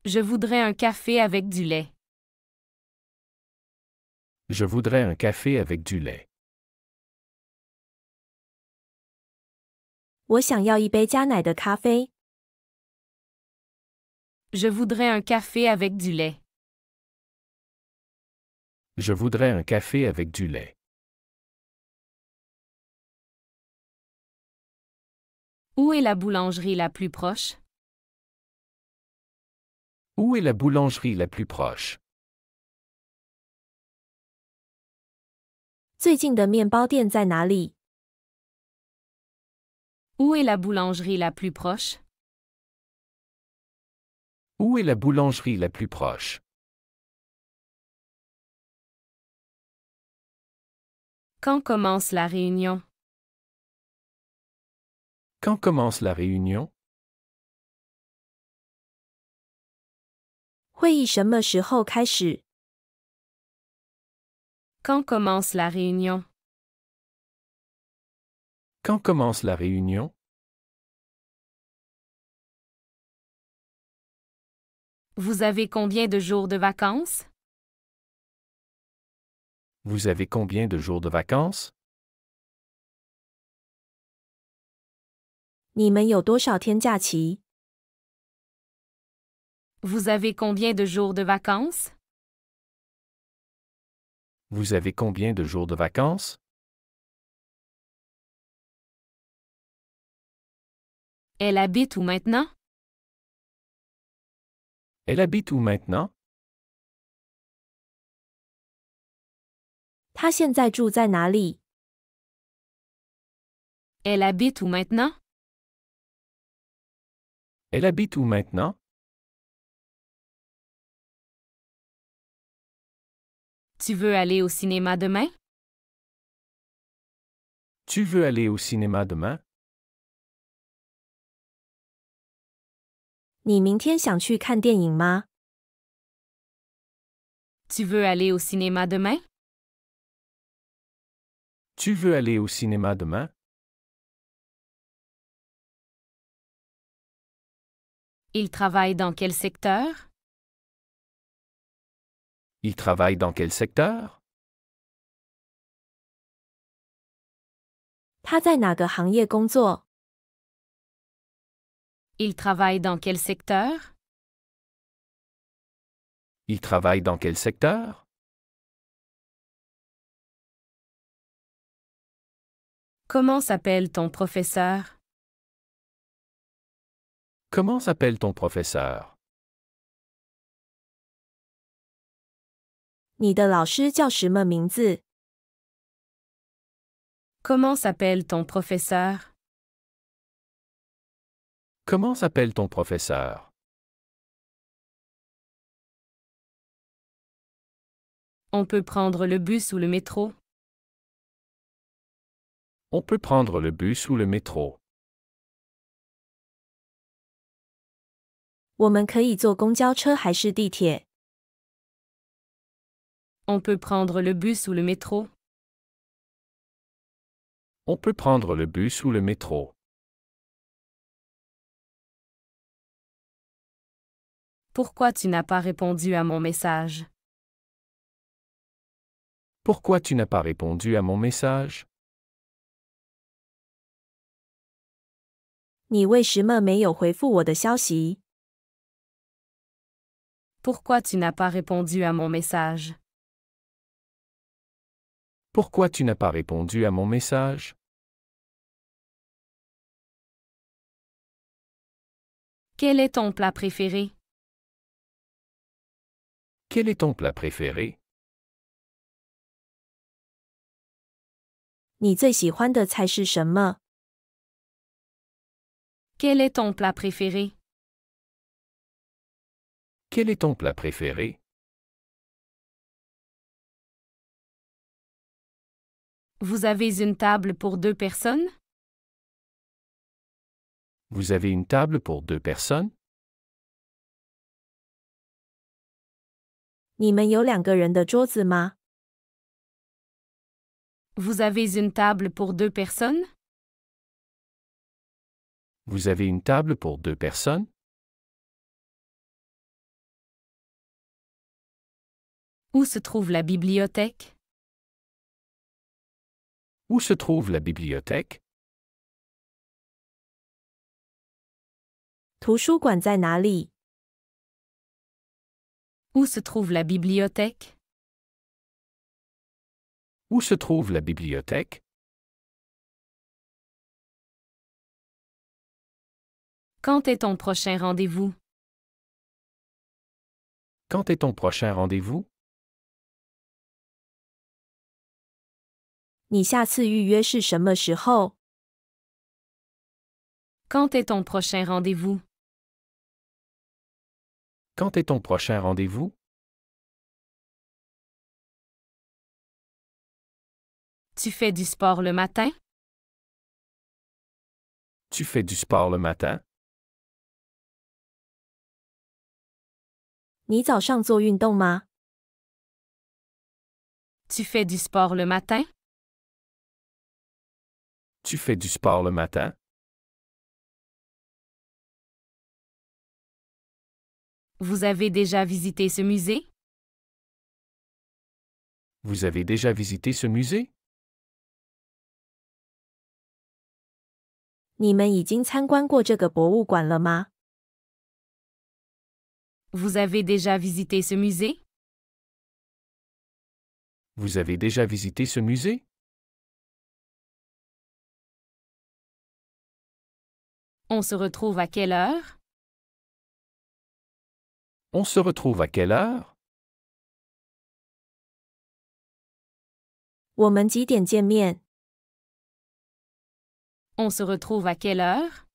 Je voudrais un café avec du lait. Je voudrais un café avec du lait. 我想要一杯加奶的咖啡。Je voudrais un café avec du lait. Je voudrais un café avec du lait. Où est la boulangerie la plus proche? Où est la boulangerie la plus proche? 最近的面包店在哪里？ Où est la boulangerie la plus proche? Où est la boulangerie la plus proche? Quand commence la réunion? Quand commence la réunion? 会议什么时候开始？ Quand commence la réunion? Quand commence la réunion? Vous avez combien de jours de vacances? Vous avez combien de jours de vacances? 你们有多少天假期？ Vous avez combien de jours de vacances? Vous avez combien de jours de vacances? Elle habite où maintenant? Elle habite où maintenant? 他现在住在哪里？ Elle habite où maintenant? Elle habite où maintenant? Tu veux aller au cinéma demain? Tu veux aller au cinéma demain? 你明天想去看电影吗？ Tu veux aller au cinéma demain? Tu veux aller au cinéma demain? Il travaille dans quel secteur? Il travaille dans quel secteur? 他在哪个行业工作？ Il travaille dans quel secteur? Il travaille dans quel secteur? Comment s'appelle ton professeur? Comment s'appelle ton professeur? 你的老师叫什么名字？ Comment s'appelle ton professeur? Comment s'appelle ton professeur? On peut prendre le bus ou le métro? On peut prendre le bus ou le métro. 我们可以坐公交车还是地铁？ On peut prendre le bus ou le métro? On peut prendre le bus ou le métro. Pourquoi tu n'as pas répondu à mon message? Pourquoi tu n'as pas répondu à mon message? 你为什么没有回复我的消息？ Pourquoi tu n'as pas répondu à mon message? Pourquoi tu n'as pas répondu à mon message? Quel est ton plat préféré? Quel est ton plat préféré? 你最喜欢的菜是什么？ Quel est ton plat préféré? Quel est ton plat préféré? Vous avez une table pour 2 personnes? Vous avez une table pour 2 personnes? 你们有2个人的桌子吗？ Vous avez une table pour 2 personnes? Vous avez une table pour 2 personnes? Où se trouve la bibliothèque? Où se trouve la bibliothèque? 图书馆在哪里？ Où se trouve la bibliothèque? Où se trouve la bibliothèque? Quand est ton prochain rendez-vous? Quand est ton prochain rendez-vous? 你下次预约是什么时候？ Quand est ton prochain rendez-vous? Quand est ton prochain rendez-vous? Tu fais du sport le matin? Tu fais du sport le matin? 你早上做运动吗？ Tu fais du sport le matin? Tu fais du sport le matin? Vous avez déjà visité ce musée? Vous avez déjà visité ce musée? 你们已经参观过这个博物馆了吗？ Vous avez déjà visité ce musée? Vous avez déjà visité ce musée? On se retrouve à quelle heure? On se retrouve à quelle heure? 我们几点见面？ On se retrouve à quelle heure?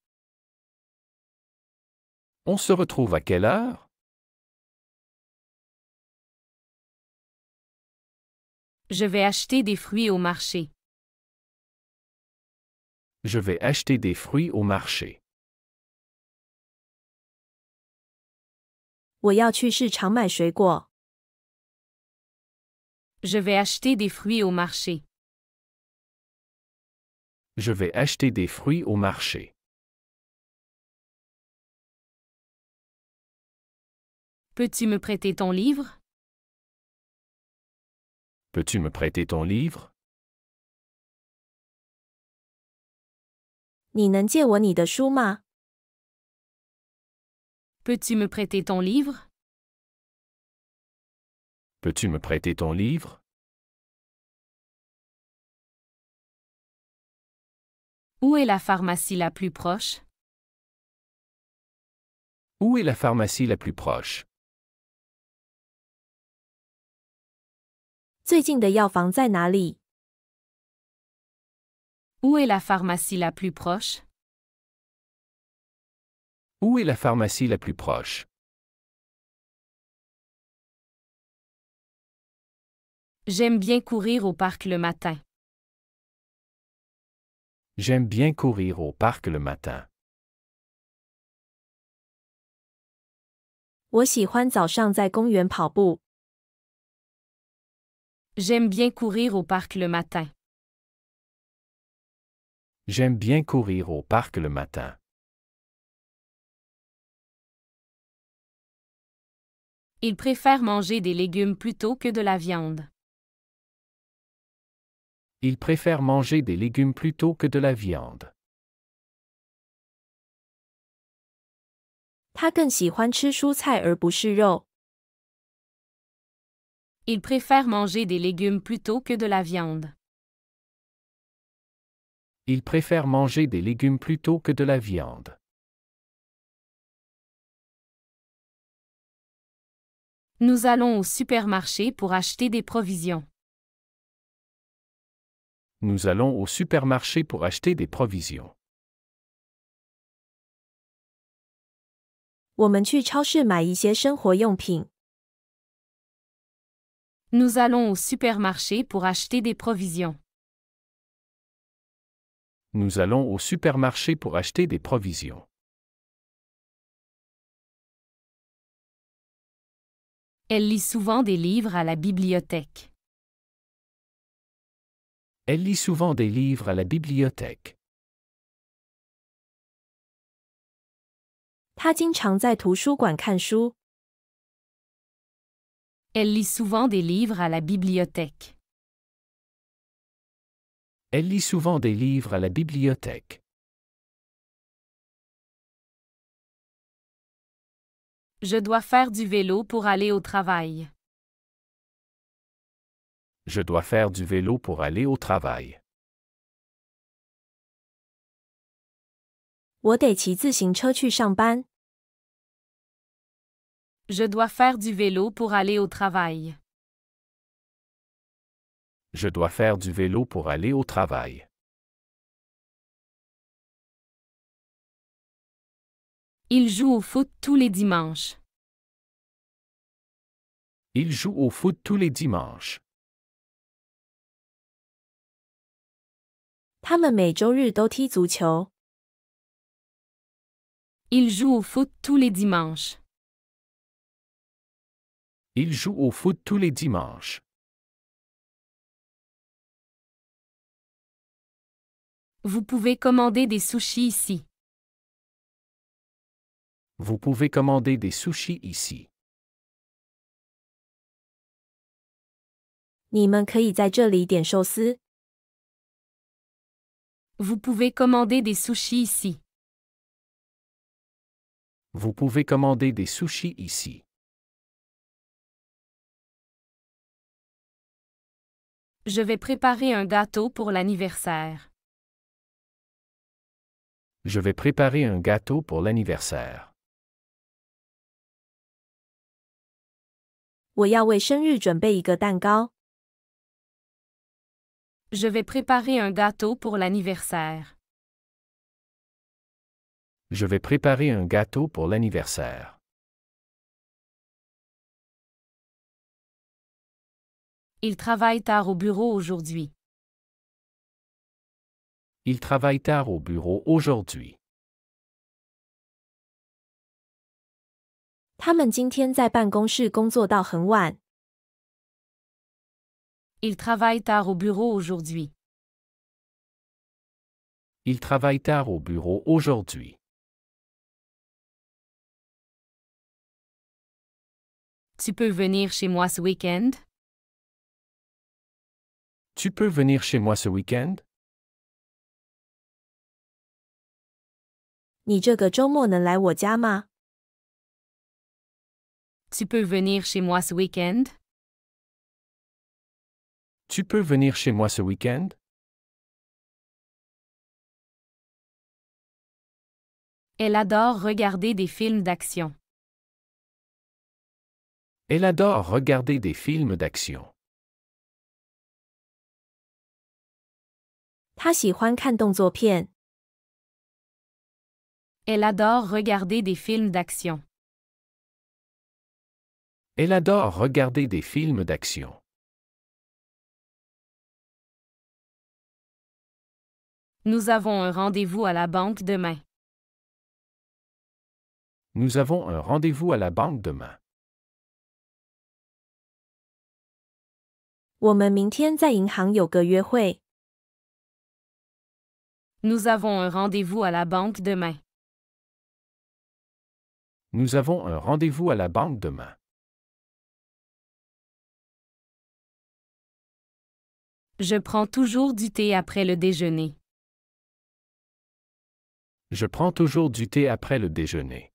On se retrouve à quelle heure? Je vais acheter des fruits au marché. Je vais acheter des fruits au marché. 我要去市场买水果。 Je vais acheter des fruits au marché. Je vais acheter des fruits au marché. Peux-tu me prêter ton livre? Peux-tu me prêter ton livre? 你能借我你的书吗？ Peux-tu me prêter ton livre? Peux-tu me prêter ton livre? Où est la pharmacie la plus proche? Où est la pharmacie la plus proche? 最近的药房在哪里？ Où est la pharmacie la plus proche? Où est la pharmacie la plus proche? J'aime bien courir au parc le matin. J'aime bien courir au parc le matin. 我喜欢早上在公园跑步。 J'aime bien courir au parc le matin. J'aime bien courir au parc le matin. Il préfère manger des légumes plutôt que de la viande. Il préfère manger des légumes plutôt que de la viande. 他更喜欢吃蔬菜而不是肉。 Il préfère manger des légumes plutôt que de la viande. Il préfère manger des légumes plutôt que de la viande. Nous allons au supermarché pour acheter des provisions. Nous allons au supermarché pour acheter des provisions. 我们去超市买一些生活用品。 Nous allons au supermarché pour acheter des provisions. Nous allons au supermarché pour acheter des provisions. Elle lit souvent des livres à la bibliothèque. Elle lit souvent des livres à la bibliothèque. 他经常在图书馆看书。Elle lit souvent des livres à la bibliothèque. Elle lit souvent des livres à la bibliothèque. Je dois faire du vélo pour aller au travail. Je dois faire du vélo pour aller au travail. 我得骑自行车去上班。Je dois faire du vélo pour aller au travail. Je dois faire du vélo pour aller au travail. Il joue au foot tous les dimanches. Il joue au foot tous les dimanches. 他们每周日都踢足球。Il joue au foot tous les dimanches. Il joue au foot tous les dimanches. Vous pouvez commander des sushis ici. Vous pouvez commander des sushis ici. 你们可以在这里点寿司。Vous pouvez commander des sushis ici. Vous pouvez commander des sushis ici. Je vais préparer un gâteau pour l'anniversaire. Je vais préparer un gâteau pour l'anniversaire. 我要为生日准备一个蛋糕。Je vais préparer un gâteau pour l'anniversaire. Je vais préparer un gâteau pour l'anniversaire. Il travaille tard au bureau aujourd'hui. Il travaille tard au bureau aujourd'hui. 他们今天在办公室工作到很晚。Il travaille tard au bureau aujourd'hui. Il travaille tard au bureau aujourd'hui. Tu peux venir chez moi ce week-end? Tu peux venir chez moi ce week-end? 你这个周末能来我家吗？ Tu peux venir chez moi ce week-end? Tu peux venir chez moi ce week-end? Elle adore regarder des films d'action. Elle adore regarder des films d'action. 他喜欢看动作片。 Elle adore regarder des films d'action. Elle adore regarder des films d'action. Nous avons un rendez-vous à la banque demain. Nous avons un rendez-vous à la banque demain. 我们明天在银行有个约会。 Nous avons un rendez-vous à la banque demain. Nous avons un rendez-vous à la banque demain. Je prends toujours du thé après le déjeuner. Je prends toujours du thé après le déjeuner.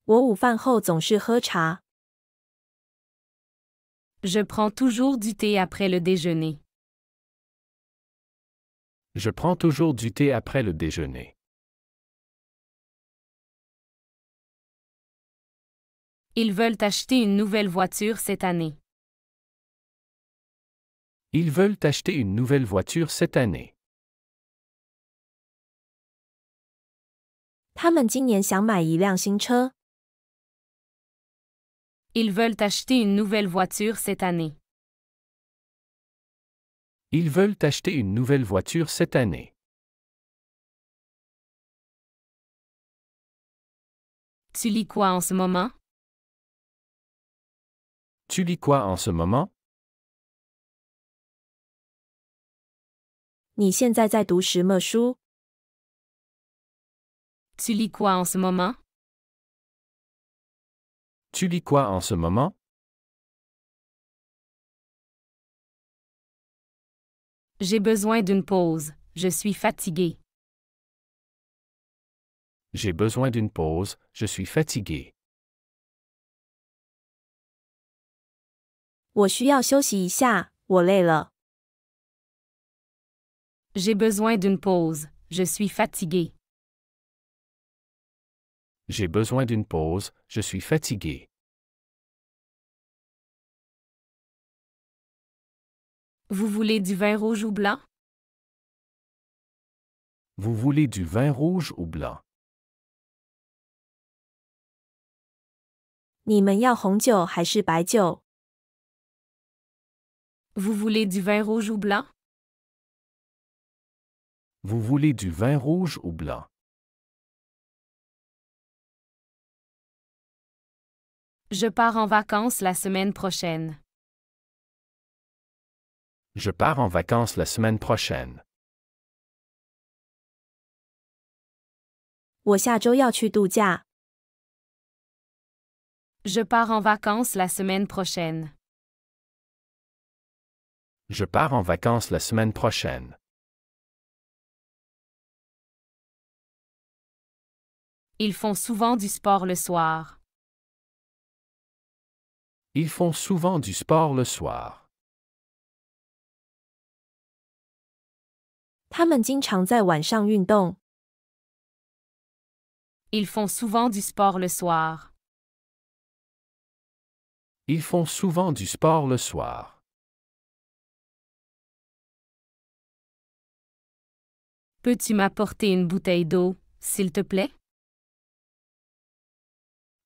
我午饭后总是喝茶。 Je prends toujours du thé après le déjeuner. Je prends toujours du thé après le déjeuner. Ils veulent acheter une nouvelle voiture cette année. Ils veulent acheter une nouvelle voiture cette année. 他们今年想买一辆新车。 Ils veulent acheter une nouvelle voiture cette année. Ils veulent acheter une nouvelle voiture cette année. Tu lis quoi en ce moment? Tu lis quoi en ce moment? 你现在在读什么书？ Tu lis quoi en ce moment? Tu lis quoi en ce moment? J'ai besoin d'une pause. Je suis fatigué. J'ai besoin d'une pause, je suis fatigué. 我需要休息一下，我累了。J'ai besoin d'une pause. Je suis fatigué. J'ai besoin d'une pause, je suis fatigué. Vous voulez du vin rouge ou blanc? Vous voulez du vin rouge ou blanc? 你们要红酒还是白酒？ Vous voulez du vin rouge ou blanc? Vous voulez du vin rouge ou blanc? Je pars en vacances la semaine prochaine. Je pars en vacances la semaine prochaine. 我下周要去度假。 Je pars en vacances la semaine prochaine. Je pars en vacances la semaine prochaine. Ils font souvent du sport le soir. Ils font souvent du sport le soir. 他们经常在晚上运动。 Ils font souvent du sport le soir. Ils font souvent du sport le soir. Peux-tu m'apporter une bouteille d'eau, s'il te plaît?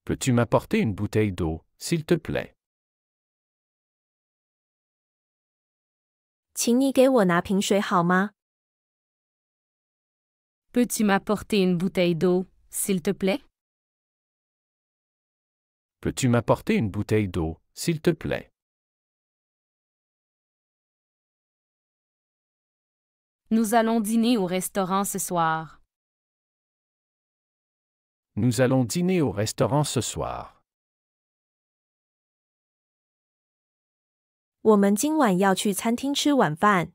Peux-tu m'apporter une bouteille d'eau, s'il te plaît? 请你给我拿瓶水好吗？ Peux-tu m'apporter une bouteille d'eau, s'il te plaît? Peux-tu m'apporter une bouteille d'eau, s'il te plaît? Nous allons dîner au restaurant ce soir. Nous allons dîner au restaurant ce soir. 我们今晚要去餐厅吃晚饭。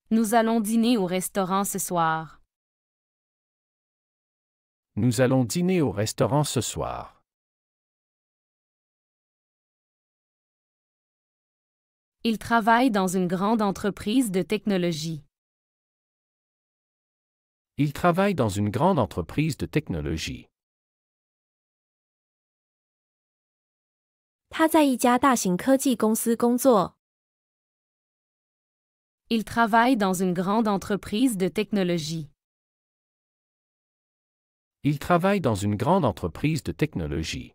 Nous allons dîner au restaurant ce soir. Nous allons dîner au restaurant ce soir. Il travaille dans une grande entreprise de technologie. Il travaille dans une grande entreprise de technologie. 他在一家大型科技公司工作。 Il travaille dans une grande entreprise de technologie. Il travaille dans une grande entreprise de technologie.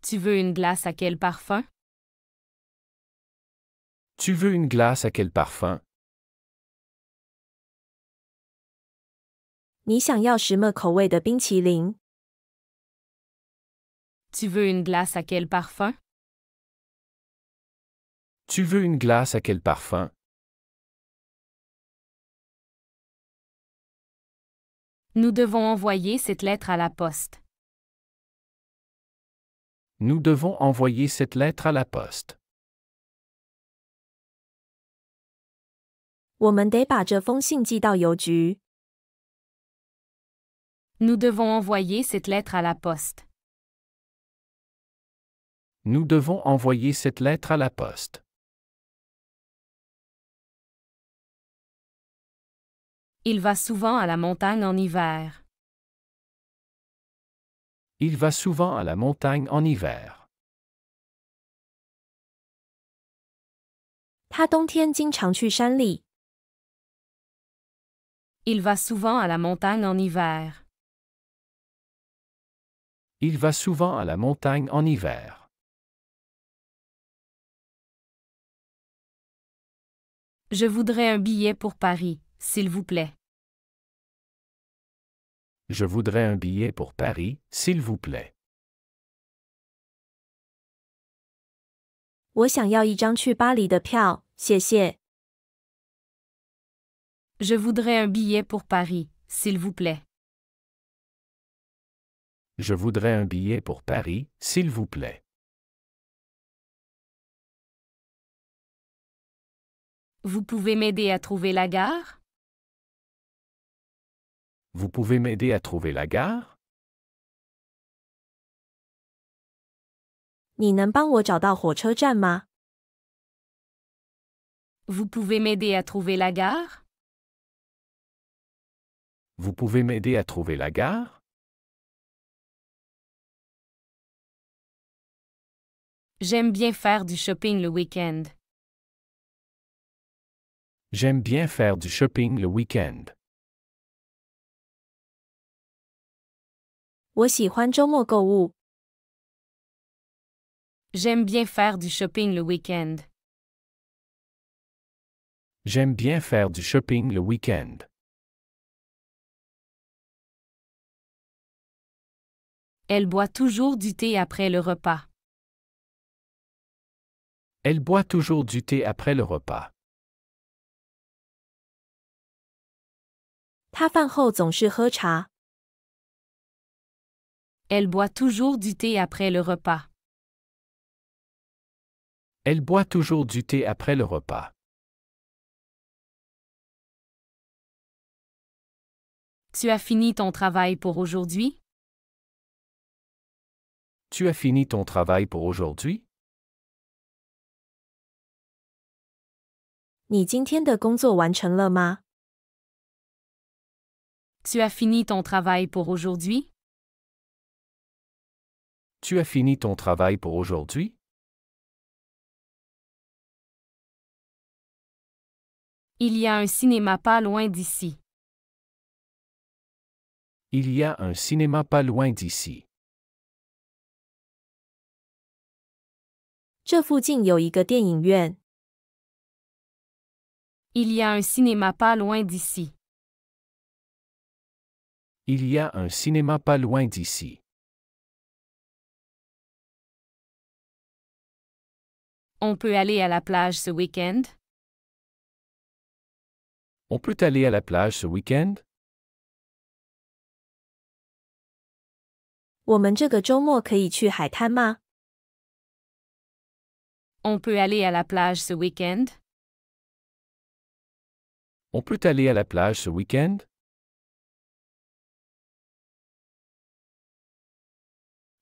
Tu veux une glace à quel parfum? Tu veux une glace à quel parfum? 你想要什么口味的冰淇淋？ Tu veux une glace à quel parfum? Tu veux une glace à quel parfum? Nous devons envoyer cette lettre à la poste. Nous devons envoyer cette lettre à la poste. 我们得把这封信寄到邮局。 Nous devons envoyer cette lettre à la poste. Nous devons envoyer cette lettre à la poste. Il va souvent à la montagne en hiver. Il va souvent à la montagne en hiver. 他冬天经常去山里。 Il va souvent à la montagne en hiver. Il va souvent à la montagne en hiver. Je voudrais un billet pour Paris, s'il vous plaît. Je voudrais un billet pour Paris, s'il vous plaît. 我想要一张去巴黎的票，谢谢。 Je voudrais un billet pour Paris, s'il vous plaît. Je voudrais un billet pour Paris, s'il vous plaît. Vous pouvez m'aider à trouver la gare? Vous pouvez m'aider à trouver la gare? 你能帮我找到火车站吗？ Vous pouvez m'aider à trouver la gare? Vous pouvez m'aider à trouver la gare? J'aime bien faire du shopping le week-end. J'aime bien faire du shopping le week-end. 我喜欢周末购物。 J'aime bien faire du shopping le week-end. J'aime bien faire du shopping le week-end. Elle boit toujours du thé après le repas. Elle boit toujours du thé après le repas. 他饭后总是喝茶。 Elle boit toujours du thé après le repas. Elle boit toujours du thé après le repas. Tu as fini ton travail pour aujourd'hui? Tu as fini ton travail pour aujourd'hui? 你今天的工作完成了吗？ Tu as fini ton travail pour aujourd'hui? Tu as fini ton travail pour aujourd'hui? Il y a un cinéma pas loin d'ici. Il y a un cinéma pas loin d'ici. 这附近有一个电影院。 Il y a un cinéma pas loin d'ici. Il y a un cinéma pas loin d'ici. On peut aller à la plage ce week-end? On peut aller à la plage ce week-end? 我们这个周末可以去海滩吗？ On peut aller à la plage ce week-end? On peut aller à la plage ce week-end?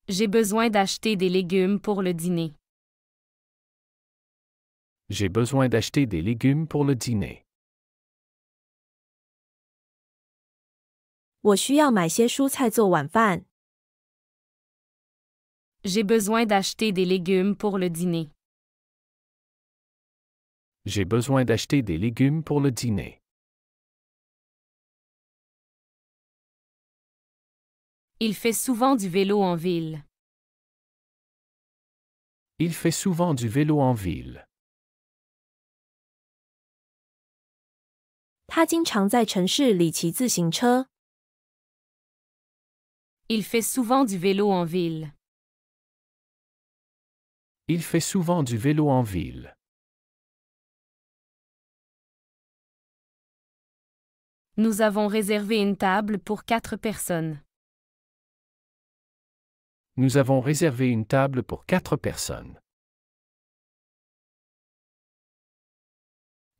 J'ai besoin d'acheter des légumes pour le dîner. J'ai besoin d'acheter des légumes pour le dîner. 我需要买些蔬菜做晚饭。 J'ai besoin d'acheter des légumes pour le dîner. J'ai besoin d'acheter des légumes pour le dîner. Il fait souvent du vélo en ville. Il fait souvent du vélo en ville. 他经常在城市里骑自行车。 Il fait souvent du vélo en ville. Il fait souvent du vélo en ville. Nous avons réservé une table pour 4 personnes. Nous avons réservé une table pour 4 personnes.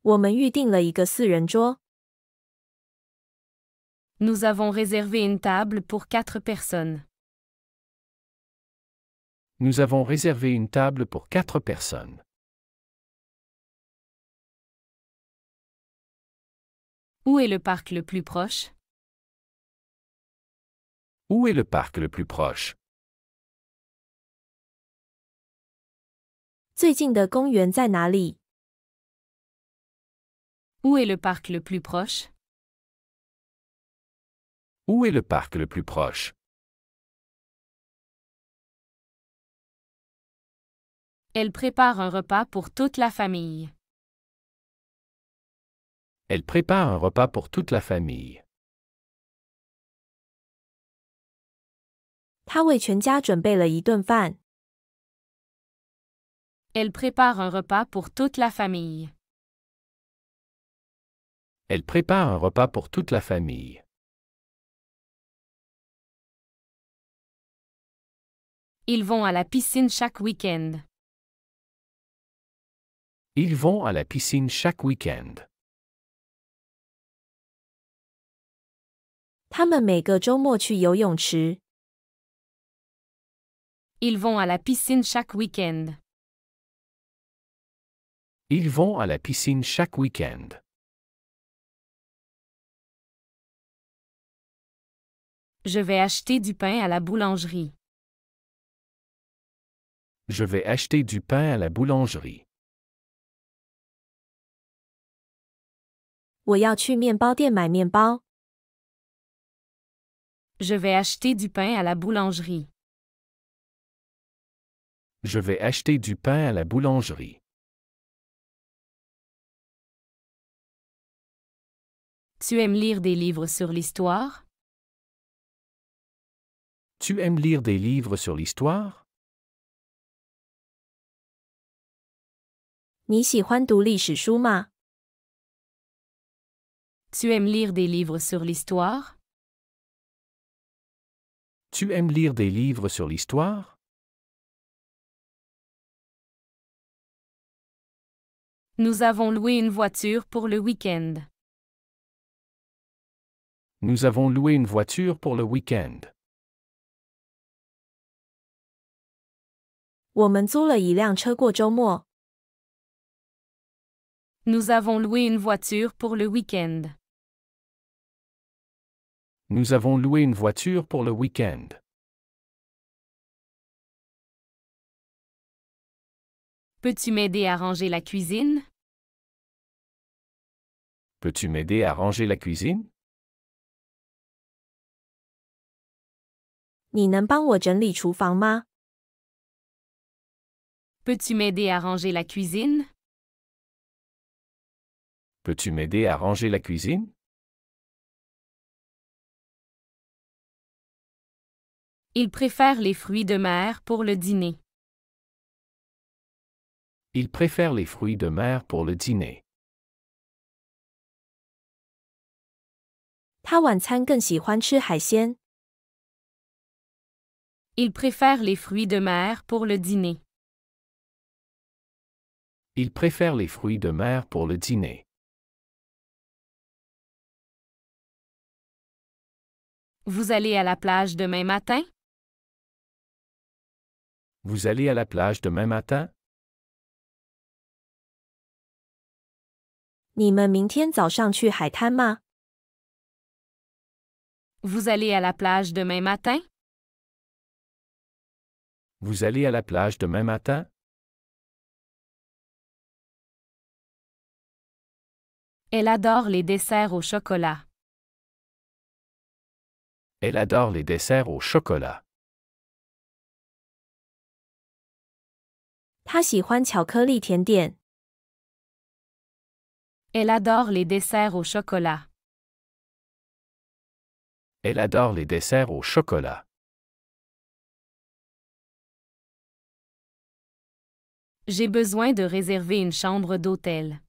我们预订了一个4人桌。 Nous avons réservé une table pour 4 personnes. Nous avons réservé une table pour 4 personnes. Où est le parc le plus proche? Où est le parc le plus proche? 最近的公园在哪里？ Où est le parc le plus proche? Où est le parc le plus proche? Elle prépare un repas pour toute la famille. Elle prépare un repas pour toute la famille. 他为全家准备了一顿饭。 Elle prépare un repas pour toute la famille. Elle prépare un repas pour toute la famille. Ils vont à la piscine chaque week-end. Ils vont à la piscine chaque week-end. 他们每个周末去游泳池。Ils vont à la piscine chaque week-end. Ils vont à la piscine chaque week-end. Je vais acheter du pain à la boulangerie. Je vais acheter du pain à la boulangerie. 我要去面包店买面包。Je vais acheter du pain à la boulangerie. Je vais acheter du pain à la boulangerie. Tu aimes lire des livres sur l'histoire? Tu aimes lire des livres sur l'histoire? 你喜欢读历史书吗？ Tu aimes lire des livres sur l'histoire? Tu aimes lire des livres sur l'histoire? Nous avons loué une voiture pour le week-end. Nous avons loué une voiture pour le week-end. 我们租了一辆车过周末。 Nous avons loué une voiture pour le week-end. Nous avons loué une voiture pour le week-end. Peux-tu m'aider à ranger la cuisine? Peux-tu m'aider à ranger la cuisine? 你能帮我整理厨房吗？ Peux-tu m'aider à ranger la cuisine? Peux-tu m'aider à ranger la cuisine? Il préfère les fruits de mer pour le dîner. Il préfère les fruits de mer pour le dîner. 他晚餐更喜欢吃海鲜。 Il préfère les fruits de mer pour le dîner. Il préfère les fruits de mer pour le dîner. Vous allez à la plage demain matin? Vous allez à la plage demain matin? 你们明天早上去海滩吗？ Vous allez à la plage demain matin? Vous allez à la plage demain matin? Elle adore les desserts au chocolat. Elle adore les desserts au chocolat. 他喜欢巧克力甜点。 Elle adore les desserts au chocolat. Elle adore les desserts au chocolat. J'ai besoin de réserver une chambre d'hôtel.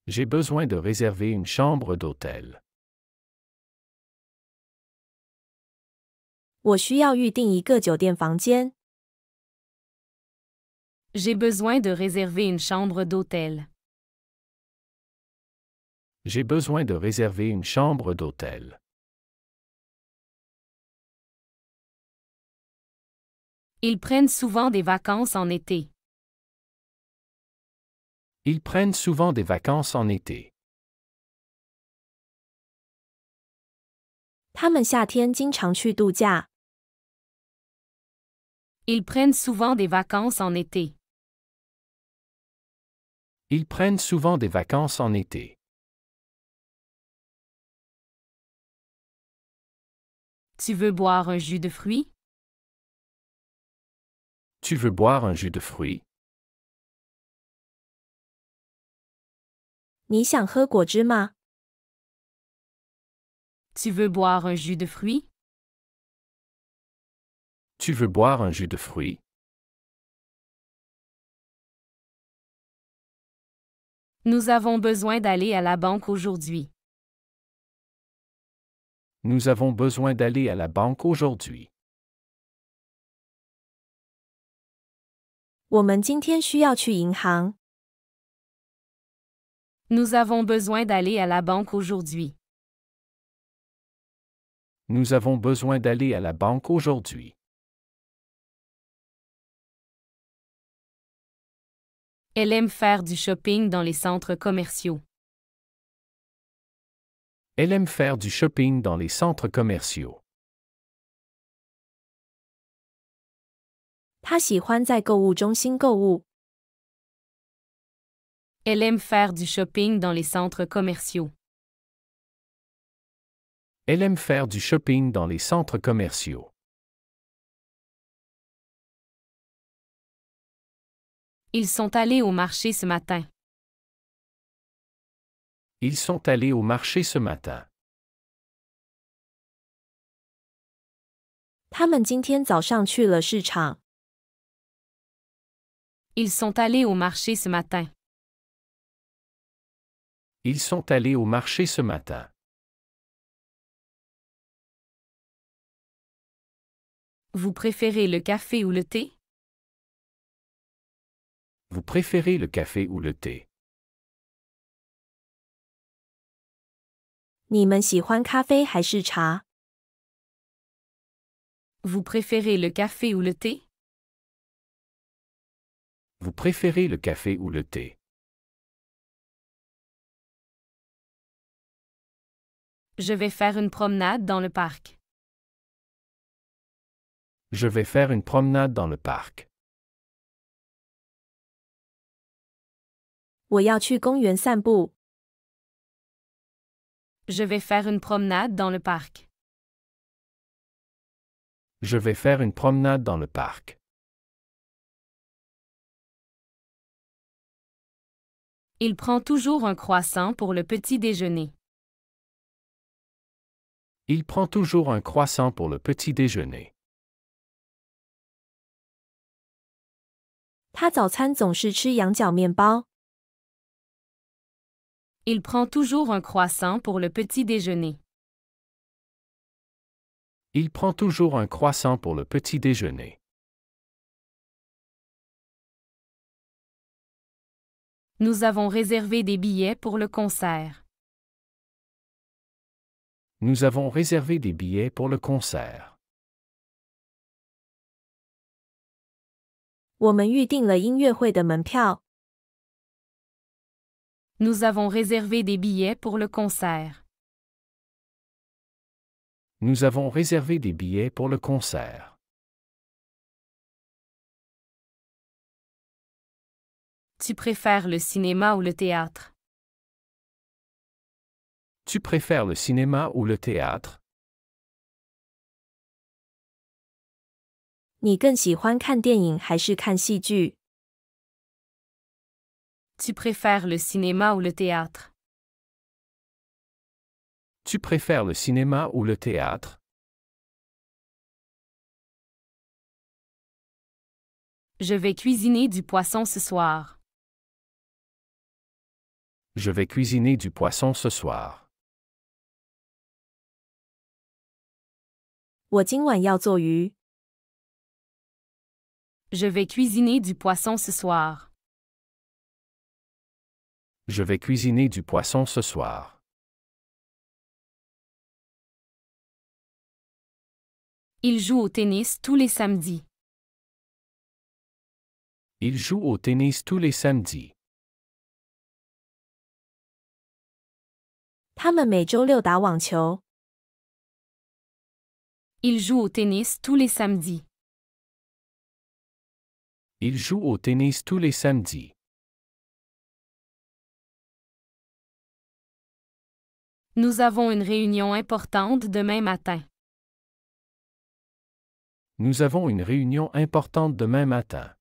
J'ai besoin de réserver une chambre d'hôtel. 我需要预订一个酒店房间。 J'ai besoin de réserver une chambre d'hôtel. J'ai besoin de réserver une chambre d'hôtel. Ils prennent souvent des vacances en été. Ils prennent souvent des vacances en été. 他们夏天经常去度假。 Ils prennent souvent des vacances en été. Ils prennent souvent des vacances en été. Tu veux boire un jus de fruits? Tu veux boire un jus de fruits? 你想喝果汁吗？ Tu veux boire un jus de fruits? Tu veux boire un jus de fruits? Nous avons besoin d'aller à la banque aujourd'hui. Nous avons besoin d'aller à la banque aujourd'hui. 我们今天需要去银行。Nous avons besoin d'aller à la banque aujourd'hui. Nous avons besoin d'aller à la banque aujourd'hui. Elle aime faire du shopping dans les centres commerciaux. Elle aime faire du shopping dans les centres commerciaux. 他喜欢在购物中心购物。Elle aime faire du shopping dans les centres commerciaux. Elle aime faire du shopping dans les centres commerciaux. Ils sont allés au marché ce matin. Ils sont allés au marché ce matin. 他们今天早上去了市场。Ils sont allés au marché ce matin. Ils sont allés au marché ce matin. Vous préférez le café ou le thé? Vous préférez le café ou le thé? 你们喜欢咖啡还是茶？ Vous préférez le café ou le thé? Vous préférez le café ou le thé? Je vais faire une promenade dans le parc. Je vais faire une promenade dans le parc. 我要去公园散步。 Je vais faire une promenade dans le parc. Je vais faire une promenade dans le parc. Il prend toujours un croissant pour le petit déjeuner. Il prend toujours un croissant pour le petit déjeuner. 他早餐总是吃羊角面包。 Il prend toujours un croissant pour le petit déjeuner. Il prend toujours un croissant pour le petit déjeuner. Nous avons réservé des billets pour le concert. Nous avons réservé des billets pour le concert. 我们预定了音乐会的门票。 Nous avons réservé des billets pour le concert. Nous avons réservé des billets pour le concert. Tu préfères le cinéma ou le théâtre? Tu préfères le cinéma ou le théâtre? 你更喜欢看电影还是看戏剧？ Tu préfères le cinéma ou le théâtre? Tu préfères le cinéma ou le théâtre? Je vais cuisiner du poisson ce soir. Je vais cuisiner du poisson ce soir. 我今晚要做鱼。 Je vais cuisiner du poisson ce soir. Je vais cuisiner du poisson ce soir. Il joue au tennis tous les samedis. Il joue au tennis tous les samedis. 他们每周六打网球。 Il joue au tennis tous les samedis. Il joue au tennis tous les samedis. Nous avons une réunion importante demain matin. Nous avons une réunion importante demain matin.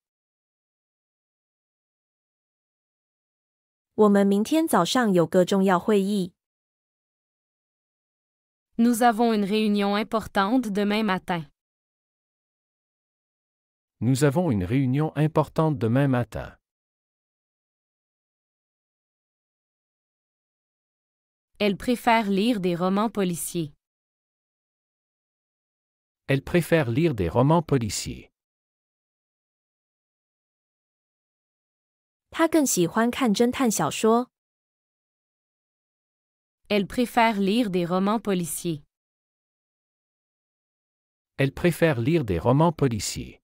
我们明天早上有个重要会议。 Nous avons une réunion importante demain matin. Nous avons une réunion importante demain matin. Elle préfère lire des romans policiers. Elle préfère lire des romans policiers. 他更喜欢看侦探小说。Elle préfère lire des romans policiers. Elle préfère lire des romans policiers.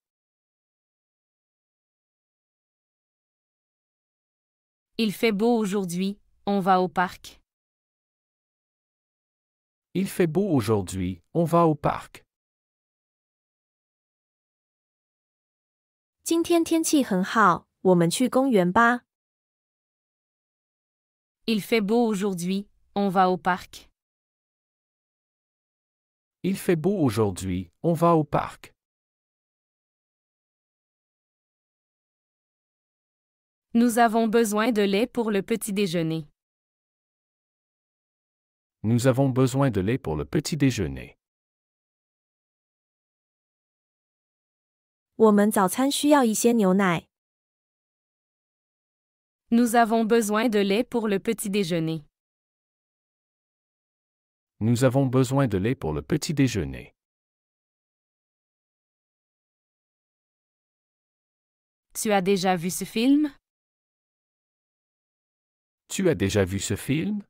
Il fait beau aujourd'hui, on va au parc. Il fait beau aujourd'hui, on va au parc. 今天天气很好，我们去公园吧。Il fait beau aujourd'hui, on va au parc. Il fait beau aujourd'hui, on va au parc. Nous avons besoin de lait pour le petit déjeuner. Nous avons besoin de lait pour le petit déjeuner. 我们早餐需要一些牛奶。Nous avons besoin de lait pour le petit déjeuner. Nous avons besoin de lait pour le petit déjeuner. Tu as déjà vu ce film? Tu as déjà vu ce film?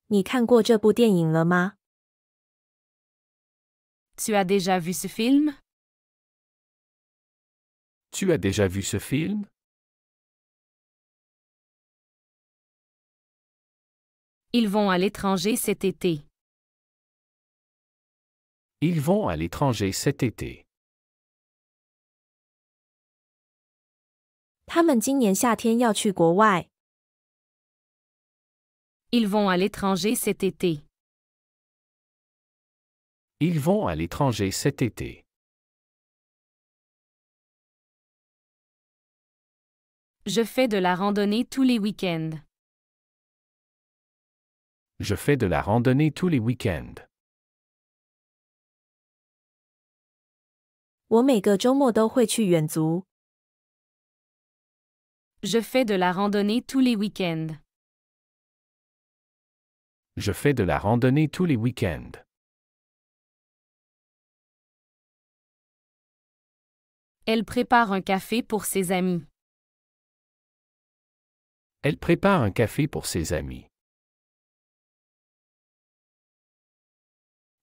你看过这部电影了吗？ Tu as déjà vu ce film? Tu as déjà vu ce film? Ils vont à l'étranger cet été. Ils vont à l'étranger cet été. 他们今年夏天要去国外。Ils vont à l'étranger cet été. Ils vont à l'étranger cet été. Je fais de la randonnée tous les week-ends. Je fais de la randonnée tous les week-ends. 我每个周末都会去远足。Je fais de la randonnée tous les week-ends. Je fais de la randonnée tous les week-ends. Elle prépare un café pour ses amis. Elle prépare un café pour ses amis.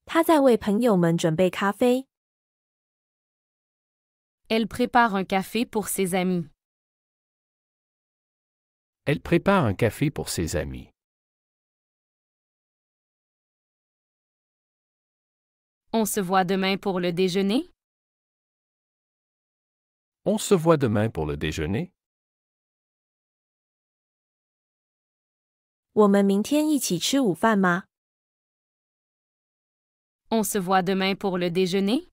他在为朋友们准备咖啡。Elle prépare un café pour ses amis. Elle prépare un café pour ses amis. On se voit demain pour le déjeuner? On se voit demain pour le déjeuner? 我们明天一起吃午饭吗？ On se voit demain pour le déjeuner?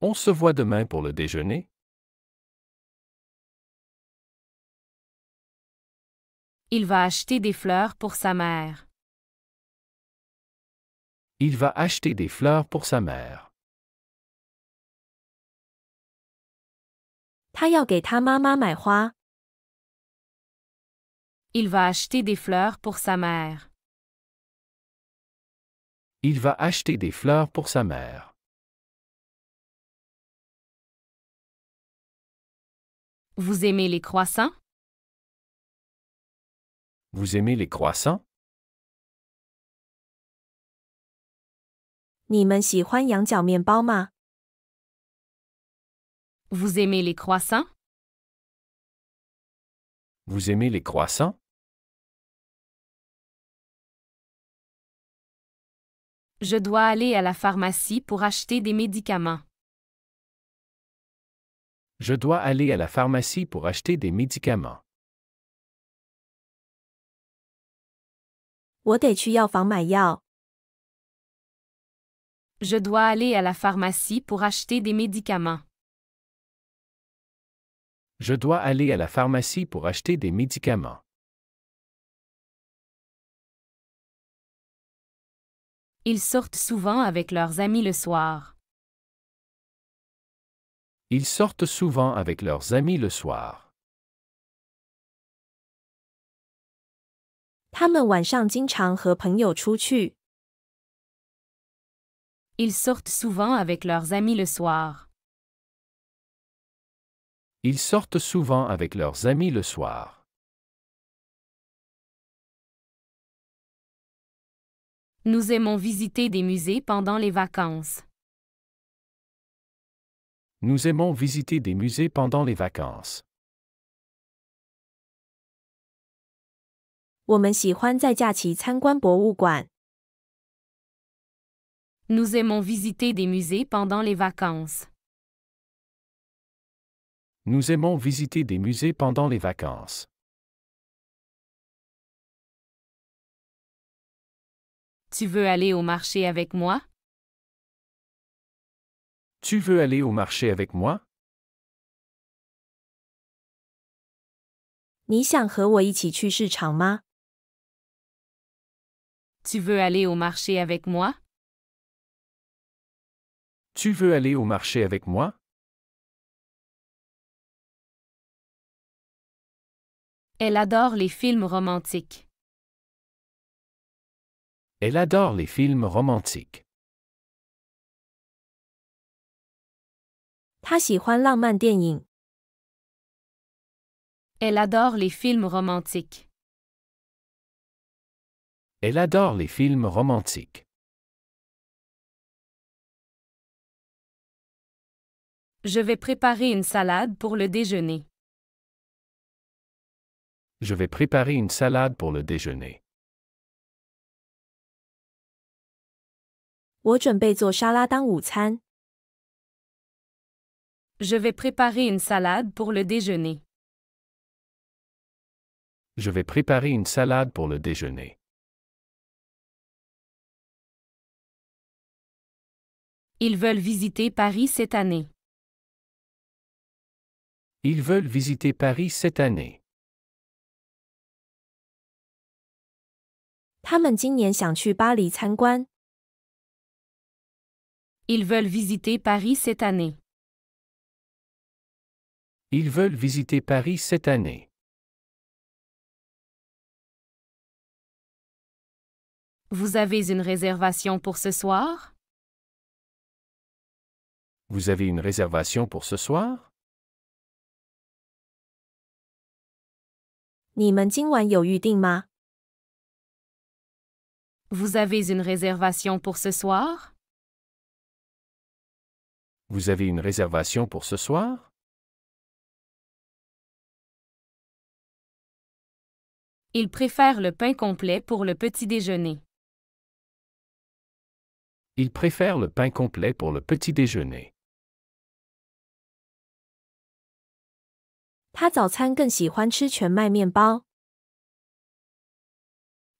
On se voit demain pour le déjeuner? Il va acheter des fleurs pour sa mère. Il va acheter des fleurs pour sa mère. 他要给他妈妈买花。Il va acheter des fleurs pour sa mère. Il va acheter des fleurs pour sa mère. Vous aimez les croissants? Vous aimez les croissants? 你们喜欢羊角面包吗？ Vous aimez les croissants? Vous aimez les croissants? Je dois aller à la pharmacie pour acheter des médicaments. Je dois aller à la pharmacie pour acheter des médicaments. 我得去药房买药。 Je dois aller à la pharmacie pour acheter des médicaments. Je dois aller à la pharmacie pour acheter des médicaments. Ils sortent souvent avec leurs amis le soir. Ils sortent souvent avec leurs amis le soir. 他们晚上经常和朋友出去。 Ils sortent souvent avec leurs amis le soir. Ils sortent souvent avec leurs amis le soir. Nous aimons visiter des musées pendant les vacances. Nous aimons visiter des musées pendant les vacances. 我们喜欢在假期参观博物馆。Nous aimons visiter des musées pendant les vacances. Nous aimons visiter des musées pendant les vacances. Tu veux aller au marché avec moi? Tu veux aller au marché avec moi? 你想和我一起去市场吗？ Tu veux aller au marché avec moi? Tu veux aller au marché avec moi? Elle adore les films romantiques. Elle adore les films romantiques. 他喜欢浪漫电影。 Elle adore les films romantiques. Elle adore les films romantiques. Je vais préparer une salade pour le déjeuner. Je vais préparer une salade pour le déjeuner. 我准备做沙拉当午餐。 Je vais préparer une salade pour le déjeuner. Je vais préparer une salade pour le déjeuner. Ils veulent visiter Paris cette année. Ils veulent visiter Paris cette année. 他们今年想去巴黎参观。 Ils veulent visiter Paris cette année. Ils veulent visiter Paris cette année. Vous avez une réservation pour ce soir? Vous avez une réservation pour ce soir? 你们今晚有预定吗？ Vous avez une réservation pour ce soir? Vous avez une réservation pour ce soir? Ils préfèrent le pain complet pour le petit déjeuner. Ils préfèrent le pain complet pour le petit déjeuner. 他早餐更喜欢吃全麦面包。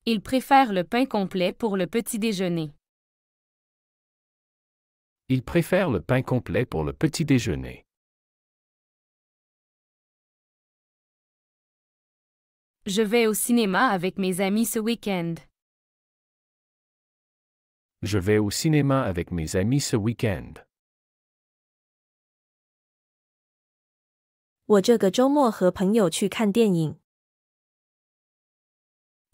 Ils préfèrent le pain complet pour le petit déjeuner. Ils préfèrent le pain complet pour le petit déjeuner. Je vais au cinéma avec mes amis ce week-end. Je vais au cinéma avec mes amis ce week-end. 我这个周末和朋友去看电影。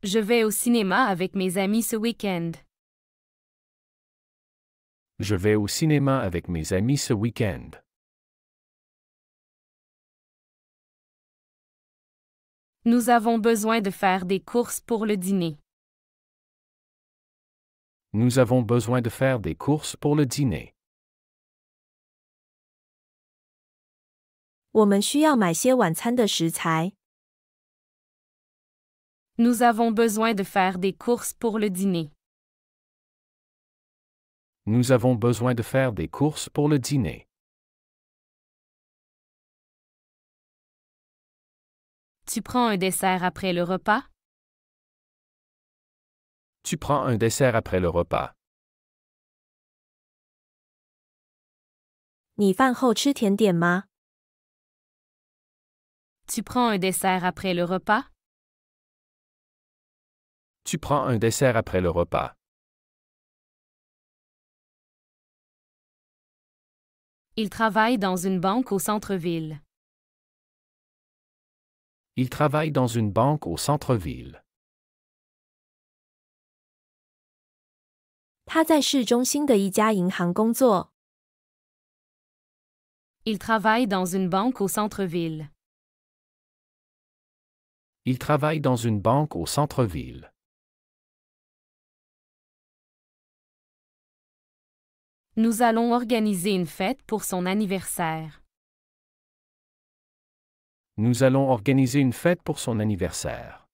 Je vais au cinéma avec mes amis ce week-end. Je vais au cinéma avec mes amis ce week-end. Nous avons besoin de faire des courses pour le dîner. Nous avons besoin de faire des courses pour le dîner. 我们需要买些晚餐的食材。 Nous avons besoin de faire des courses pour le dîner. Nous avons besoin de faire des courses pour le dîner. Tu prends un dessert après le repas? Tu prends un dessert après le repas. 你饭后吃甜点吗？ Tu prends un dessert après le repas? Tu prends un dessert après le repas. Il travaille dans une banque au centre-ville. Il travaille dans une banque au centre-ville. 他在市中心的一家银行工作。Il travaille dans une banque au centre-ville. Il travaille dans une banque au centre-ville. Nous allons organiser une fête pour son anniversaire. Nous allons organiser une fête pour son anniversaire.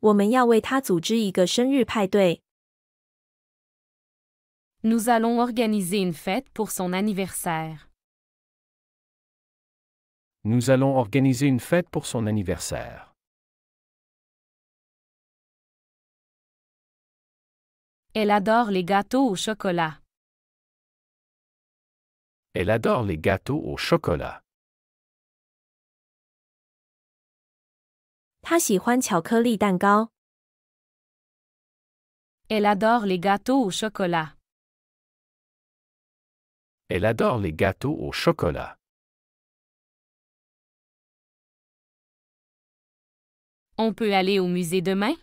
我们要为他组织一个生日派对。Nous allons organiser une fête pour son anniversaire. Nous allons organiser une fête pour son anniversaire. Elle adore les gâteaux au chocolat. Elle adore les gâteaux au chocolat. 他喜欢巧克力蛋糕。Elle adore les gâteaux au chocolat. Elle adore les gâteaux au chocolat. On peut aller au musée demain?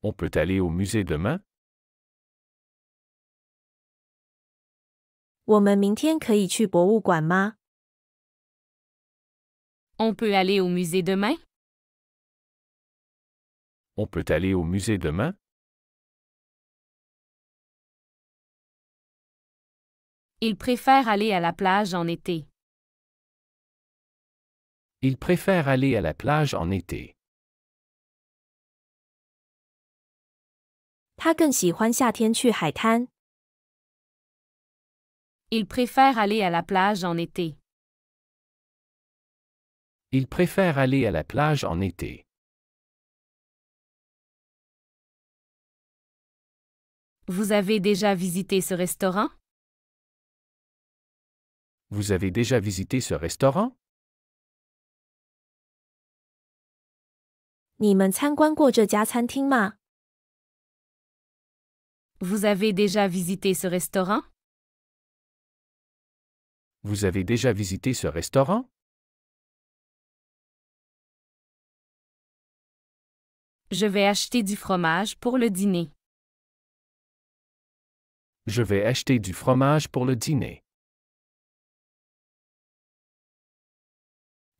On peut aller au musée demain? 我们明天可以去博物馆吗？ On peut aller au musée demain? On peut aller au musée demain? Il préfère aller à la plage en été. Il préfère aller à la plage en été. 他更喜欢夏天去海滩。Il préfère aller à la plage en été. Il préfère aller à la plage en été. Vous avez déjà visité ce restaurant? Vous avez déjà visité ce restaurant? 你们参观过这家餐厅吗？ Vous avez déjà visité ce restaurant? Vous avez déjà visité ce restaurant? Je vais acheter du fromage pour le dîner. Je vais acheter du fromage pour le dîner.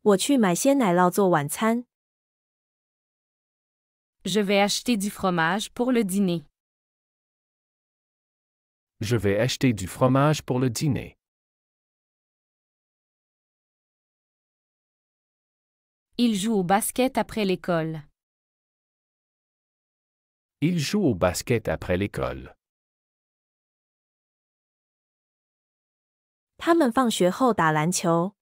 我去买鲜奶酪做晚餐。Je vais acheter du fromage pour le dîner. Je vais acheter du fromage pour le dîner. Il joue au basket après l'école. Il joue au basket après l'école. 他们放学后打篮球。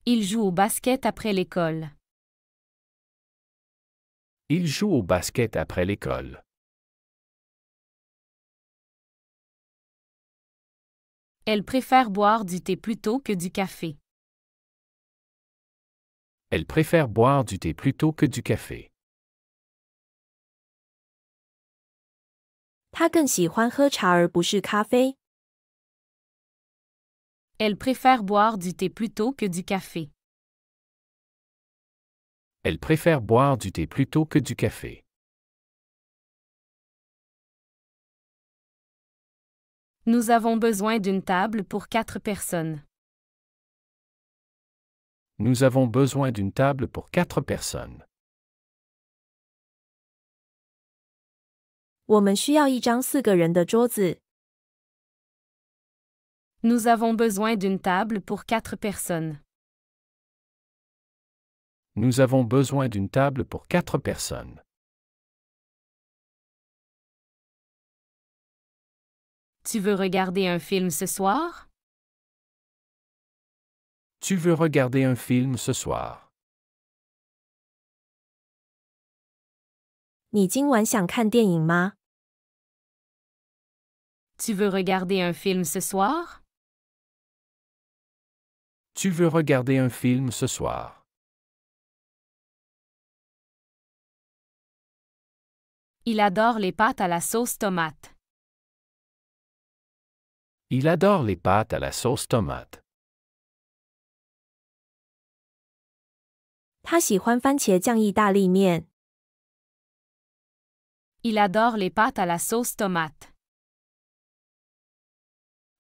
Il joue au basket après l'école. Il joue au basket après l'école. Elle préfère boire du thé plutôt que du café. Elle préfère boire du thé plutôt que du café. 他更喜欢喝茶而不是咖啡。Elle préfère boire du thé plutôt que du café. Elle préfère boire du thé plutôt que du café. Nous avons besoin d'une table pour 4 personnes. Nous avons besoin d'une table pour 4 personnes. 我们需要一张4个人的桌子。Nous avons besoin d'une table pour 4 personnes. Nous avons besoin d'une table pour 4 personnes. Tu veux regarder un film ce soir? Tu veux regarder un film ce soir? 你今晚想看电影吗？ Tu veux regarder un film ce soir? Tu veux regarder un film ce soir? Il adore les pâtes à la sauce tomate. Il adore les pâtes à la sauce tomate. 他喜欢番茄酱意大利面。Il adore les pâtes à la sauce tomate.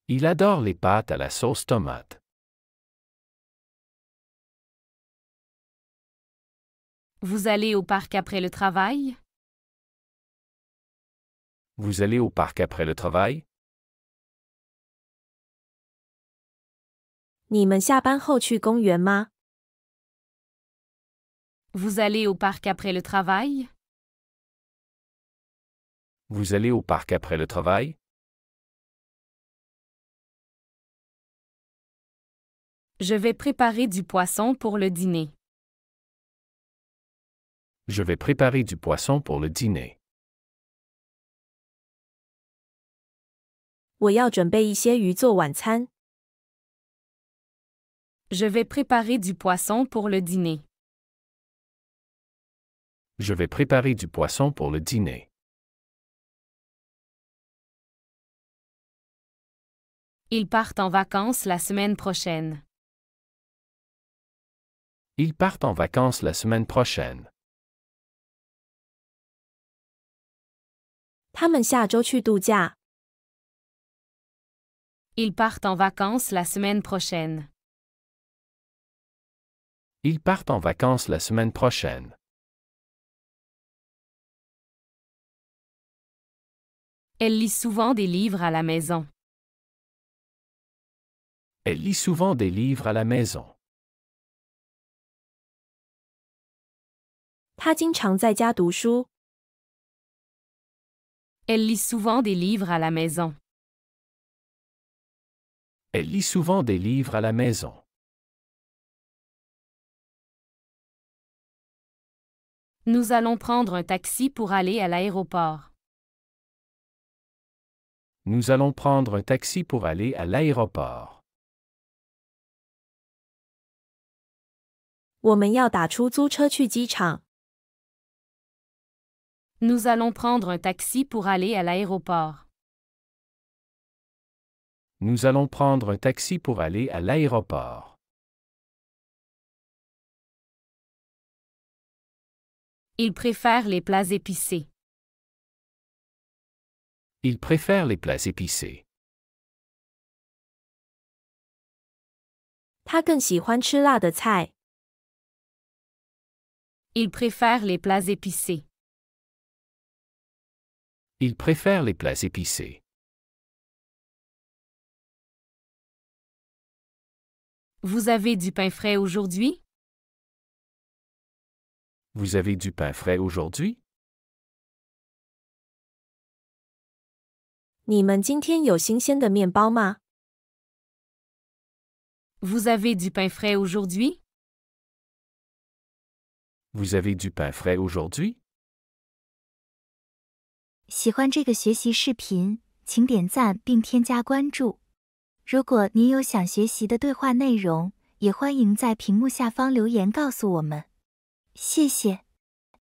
Il adore les pâtes à la sauce tomate. Vous allez au parc après le travail? Vous allez au parc après le travail? 你们下班后去公园吗？ Vous allez au parc après le travail? Vous allez au parc après le travail? Je vais préparer du poisson pour le dîner. Je vais préparer du poisson pour le dîner. 我要准备一些鱼做晚餐。 Je vais préparer du poisson pour le dîner. Je vais préparer du poisson pour le dîner. Ils partent en vacances la semaine prochaine. Ils partent en vacances la semaine prochaine. 他们下周去度假。 Ils partent en vacances la semaine prochaine. Ils partent en vacances la semaine prochaine. Elle lit souvent des livres à la maison. Elle lit souvent des livres à la maison. 他经常在家读书。 Elle lit souvent des livres à la maison. Elle lit souvent des livres à la maison. Nous allons prendre un taxi pour aller à l'aéroport. Nous allons prendre un taxi pour aller à l'aéroport. 我们要打出租车去机场。 Nous allons prendre un taxi pour aller à l'aéroport. Nous allons prendre un taxi pour aller à l'aéroport. Ils préfèrent les plats épicés. Ils préfèrent les plats épicés. 他更喜欢吃辣的菜。 Ils préfèrent les plats épicés. Ils préfèrent les plats épicés. Vous avez du pain frais aujourd'hui? Vous avez du pain frais aujourd'hui? 你们今天有新鲜的面包吗？ Vous avez du pain frais aujourd'hui? Vous avez du pain frais aujourd'hui? 喜欢这个学习视频，请点赞并添加关注。如果您有想学习的对话内容，也欢迎在屏幕下方留言告诉我们。谢谢。